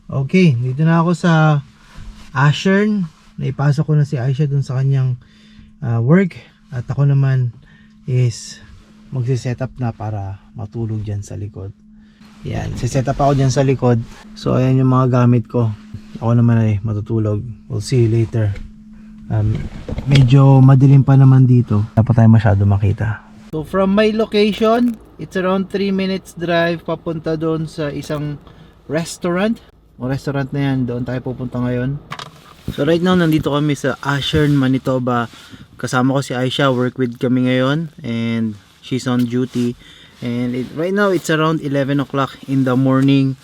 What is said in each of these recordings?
Okay, dito na ako sa Ashern. Naipasok ko na si Aisha dun sa kanyang work. At ako naman is magsiset up na para matulog dyan sa likod. Yan, siset up ako dyan sa likod. So ayan yung mga gamit ko. Ako naman ay matutulog. We'll see you later. Medyo madilim pa naman dito. Dapat tayo masyado makita. So from my location, it's around 3 minutes drive papunta doon sa isang restaurant. O restaurant na yan, doon tayo pupunta ngayon. So right now, nandito kami sa Ashern, Manitoba. Kasama ko si Aisha, work with kami ngayon. And she's on duty. And right now, it's around 11 o'clock in the morning.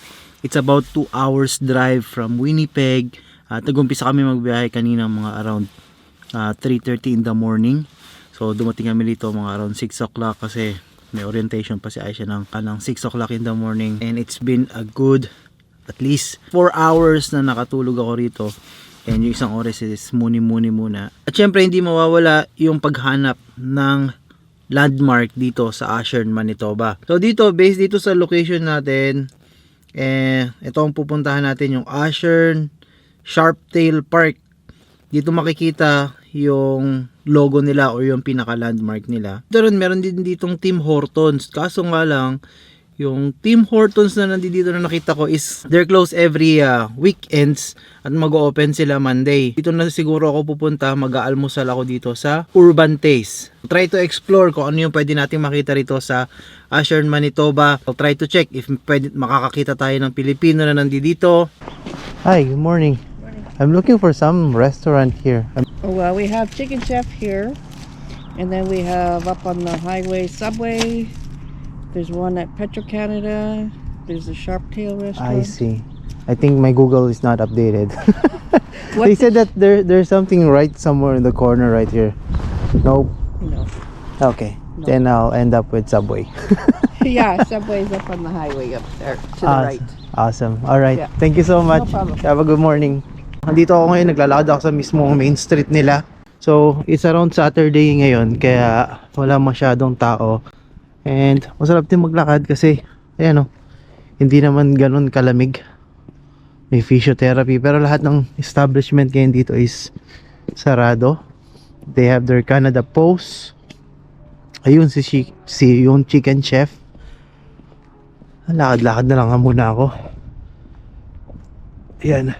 It's about 2 hours drive from Winnipeg. Nag-umpisa kami magbiyahe kanina mga around 3:30 in the morning. So dumating kami dito mga around 6 o'clock kasi may orientation pa si Aisha ng 6 o'clock in the morning. And it's been a good at least 4 hours na nakatulog ako rito. And yung isang oras is muni-muni muna. At syempre hindi mawawala yung paghanap ng landmark dito sa Ashern, Manitoba. So dito, based dito sa location natin, ito ang pupuntahan natin, yung Ashern Sharptail Park. Dito makikita yung logo nila o yung pinaka landmark nila. Meron din ditong Tim Hortons. Kaso nga lang, yung Tim Hortons na nandito na nakita ko is they're closed every weekends at mag-open sila Monday. Dito na siguro ako pupunta, mag-aalmusal ako dito sa Urban Taste. Try to explore kung ano yung pwede nating makita rito sa Ashern, Manitoba. I'll try to check if pwede makakakita tayo ng Pilipino na nandito. Hi, good morning. I'm looking for some restaurant here. Well, we have Chicken Chef here, and then we have up on the highway Subway. There's one at Petro-Canada. There's a Sharptail restaurant. I see. I think my Google is not updated. They said that there's something right somewhere in the corner right here. Nope. No. Okay. No. Then I'll end up with Subway. Yeah, Subway's up on the highway up there to the right. Awesome. All right. Yeah. Thank you so much. No problem. Have a good morning. Nandito ako ngayon, naglalakad ako sa mismong main street nila. So, it's around Saturday ngayon, kaya wala masyadong tao. And masarap din maglakad kasi ayan, hindi naman ganun kalamig. May physiotherapy pero lahat ng establishment ngayon dito is sarado. They have their Canada Post. Ayun si yung Chicken Chef. Lakad-lakad na lang muna ako. Ayan.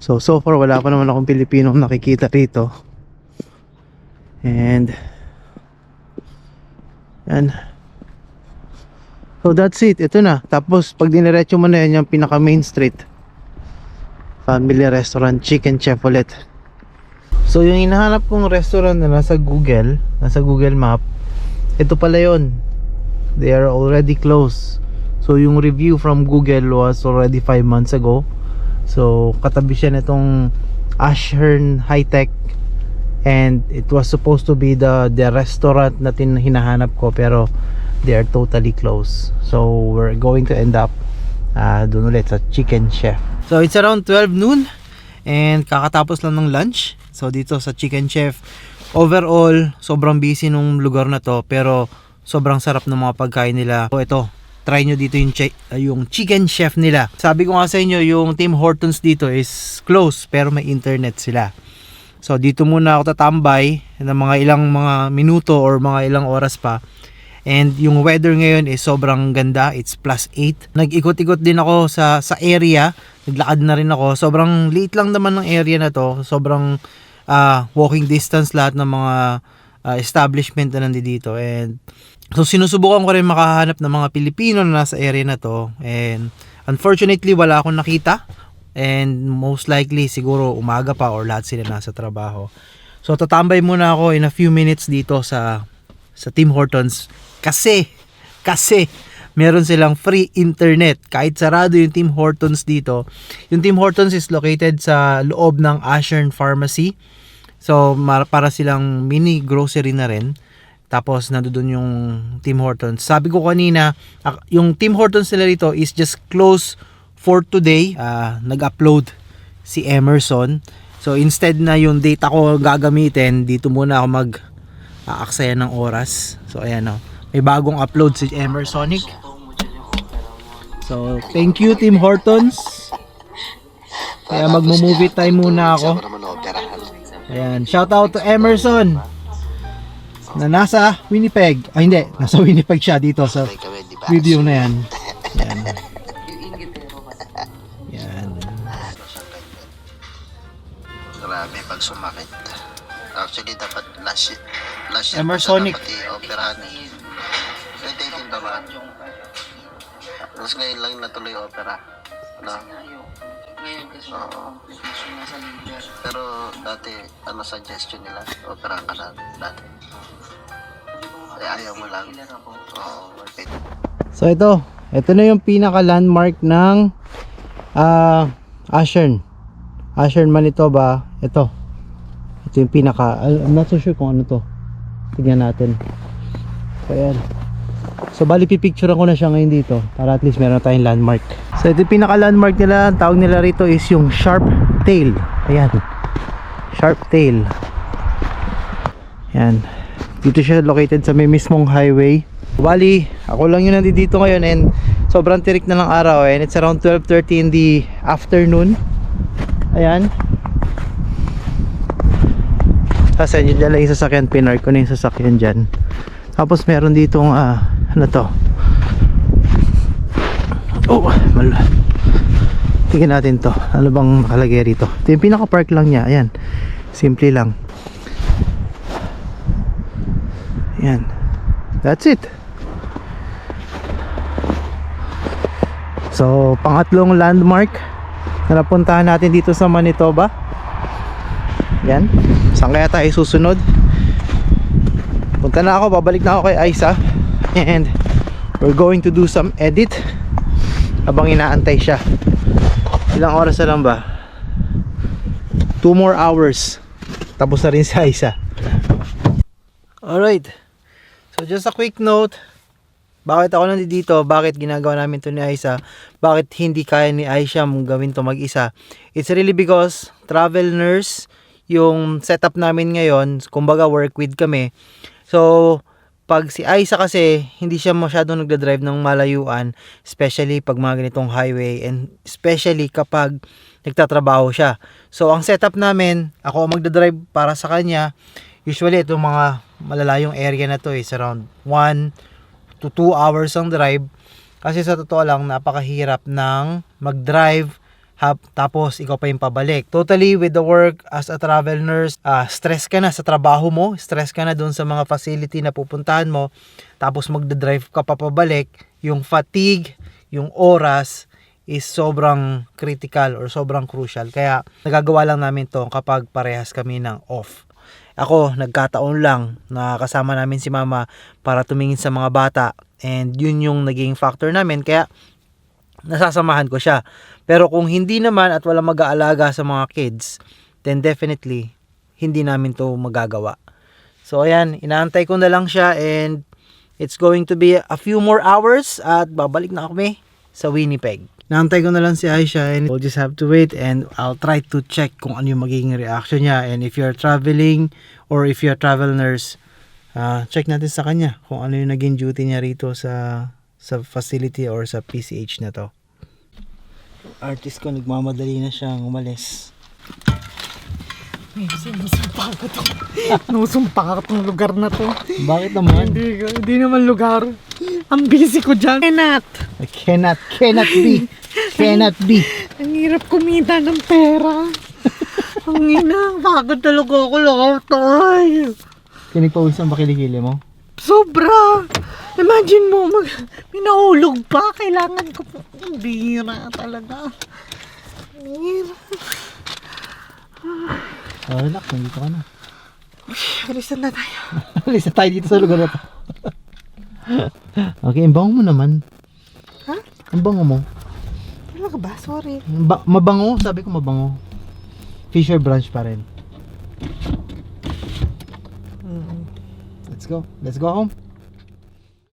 So far wala pa naman akong Pilipinong nakikita rito. And yan. So that's it. Ito na. Tapos pag diniretso mo na yan yung pinaka main street, family restaurant, Chicken Chef ulit. So yung hinahanap kong restaurant na nasa Google Map, ito pala yon. They are already closed. So yung review from Google was already 5 months ago. So katabi siya nitong Ashern High Tech. And it was supposed to be the restaurant na hinahanap ko, pero they are totally closed. So we're going to end up dun ulit sa Chicken Chef. So it's around 12 noon and kakatapos lang ng lunch. So dito sa Chicken Chef, overall sobrang busy nung lugar na to, pero sobrang sarap ng mga pagkain nila. So ito, try nyo dito yung Chicken Chef nila. Sabi ko nga sa inyo, yung Tim Hortons dito is closed pero may internet sila. So dito muna ako tatambay ng mga ilang mga minuto or mga ilang oras pa. And yung weather ngayon is sobrang ganda. It's +8. Nag-ikot-ikot din ako sa area. Naglakad na rin ako. Sobrang liit lang naman ng area na to. Sobrang walking distance lahat ng mga establishment na nandito. And so sinusubukan ko rin makahanap ng mga Pilipino na nasa area na to. And unfortunately wala akong nakita. And most likely siguro umaga pa or lahat sila nasa trabaho. So tatambay muna ako in a few minutes dito sa Tim Hortons kasi meron silang free internet kahit sarado yung Tim Hortons dito. Yung Tim Hortons is located sa loob ng Ashern Pharmacy. So para silang mini grocery na rin. Tapos nandoon yung Tim Hortons. Sabi ko kanina, yung Tim Hortons nila dito is just closed for today. Nag-upload si Emerson. So instead na yung data ko gagamitin, dito muna ako mag-aaksaya ng oras. So ayan o. May bagong upload si Emersonic. So So, thank you Tim Hortons. Kaya magmo-movie time muna ako. Ayan, shout out to Emerson na nasa Winnipeg. Ay hindi, nasa Winnipeg siya dito sa video na yan. Ayan. Ayan. Grabe pag sumakit. Actually dapat last year Emersonic. dapat i-operahan eh. 2018 pa ba? Tapos ngayon lang natuloy opera. Ano? Ngayon kasi Oo. nasa leader. Pero dati, ano suggestion nila? Operahan ka na dati. Eh, ayaw mo lang. Oo, okay. So ito na yung pinaka landmark ng Ashern, Manitoba. Ito yung pinaka, I'm not so sure kung ano to. Tignan natin. So ayan. So bali pipicturean ko na siya ngayon dito para at least meron tayong landmark. So ito yung pinaka landmark nila. Ang tawag nila rito is yung Sharp Tail. Ayan, Sharp Tail. Ayan, dito siya located sa may mismong highway. Bali, ako lang yun nandito ngayon and sobrang tirik na ng araw and it's around 12:30 in the afternoon. Ayan. Tapos yun dyan lang yung sasakyan, pinark ko na yung sasakyan dyan. Tapos meron ditong ano to? Oh, tingnan natin to. Ano bang nakalagay rito? Ito yung pinaka-park lang niya. Ayan, simple lang. Ayan, that's it. So, pangatlong landmark na napuntahan natin dito sa Manitoba. Yan. Saan kaya tayo susunod? Punta na ako, babalik na ako kay Aiza. And we're going to do some edit habang inaantay siya. Ilang oras na lang ba? 2 more hours. Tapos na rin si Aiza. Alright. So just a quick note. Bakit ako nandito? Bakit ginagawa namin to ni Aiza? Bakit hindi kaya ni Aiza mong gawin to mag-isa? It's really because travel nurse yung setup namin ngayon. Kumbaga work with kami. So pag si Aiza kasi hindi siya masyadong nagda-drive ng malayuan, especially pag mga ganitong highway and especially kapag nagtatrabaho siya. So ang setup namin, ako ang magda-drive para sa kanya. Usually itong mga malalayong area na to is around 1 to 2 hours ang drive kasi sa totoo lang napakahirap ng mag-drive tapos ikaw pa yung pabalik. Totally with the work as a travel nurse, stress ka na sa trabaho mo, stress ka na dun sa mga facility na pupuntahan mo, tapos magda-drive ka pa pabalik, yung fatigue, yung oras is sobrang critical or sobrang crucial. Kaya nagagawa lang namin to kapag parehas kami ng off. Ako, nagkataon lang na kasama namin si mama para tumingin sa mga bata and yun yung naging factor namin kaya nasasamahan ko siya. Pero kung hindi naman at walang mag-aalaga sa mga kids, then definitely hindi namin to magagawa. So ayan, inaantay ko na lang siya and it's going to be a few more hours at babalik na kami sa Winnipeg. Naantay ko na lang si Aiza and we'll just have to wait and I'll try to check kung ano yung magiging reaction niya. And if you're traveling or if you're travel nurse, check natin sa kanya kung ano yung naging duty niya rito sa facility or sa PCH na to. Artist ko nagmamadali na siyang umalis. May sinusumpa ko to. Nusumpa ko tong lugar na to. Bakit naman? Hindi naman lugar. Ang busy ko dyan. I cannot be. Cannot be. Ang hirap kumita ng pera. Ang ina, pagod talaga ako lahat. Pinagpawisan ba kilikili mo? Sobra! Imagine mo, may nahulog pa. Kailangan ko po. Ang bihira talaga. Ang bihira. Relax, nandito ka na. Alisan na tayo. Alis na tayo dito sa lugar na to. Okay, ang bango mo naman. Ha? Ang bango mo. Talaga ba? Sorry. Mabango? Sabi ko mabango. Fisher Branch pa rin. Let's go. Let's go home.